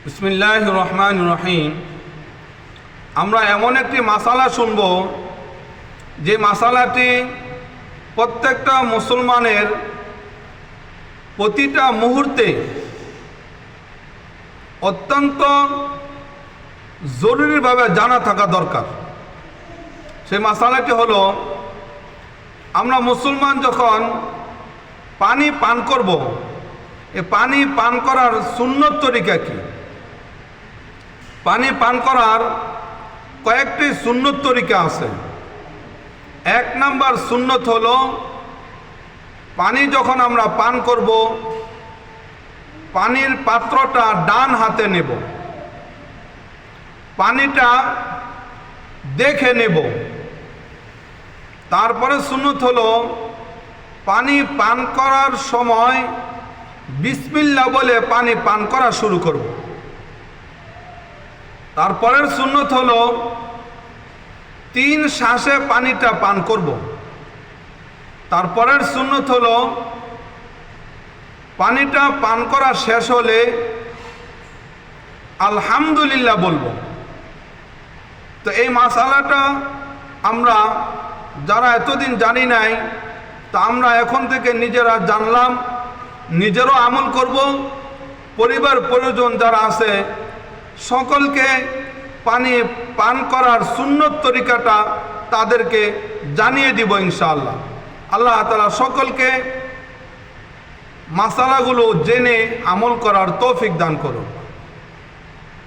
বিসমিল্লাহির রহমানির রহিম। আমরা এমন একটি মাসালা শুনব যে মাসালাটি প্রত্যেকটা মুসলমানের প্রতিটা মুহূর্তে অত্যন্ত জরুরিভাবে জানা থাকা দরকার। সেই মাসালাটি হলো, আমরা মুসলমান যখন পানি পান করব, এ পানি পান করার সুন্নত তরিকা কি? পানি পান করার কয়েকটি সুন্নত তরিকা আছে। এক নাম্বার সুন্নত হলো, পানি যখন আমরা পান করব, পানির পাত্রটা ডান হাতে নেব, পানিটা দেখে নেব। তারপরে সুন্নত হলো, পানি পান করার সময় বিসমিল্লাহ বলে পানি পান করা শুরু করব। তারপরের সুন্নত হলো, 3 শ্বাসে পানিটা পান করব। তারপরের সুন্নত হলো, পানিটা পান করা শেষ হলে আলহামদুলিল্লাহ বলবো। তো এই মাসালাটা আমরা যারা এতদিন জানি নাই, তা আমরা এখন থেকে নিজেরা জানলাম, নিজেরও আমল করব, পরিবার পরিজন যারা আছে সকলকে পানি পান করার সুন্নত তরিকাটা তাদেরকে জানিয়ে দিব ইনশাআল্লাহ। আল্লাহ তাআলা সকলকে মাসালাগুলো জেনে আমল করার তৌফিক দান করুন।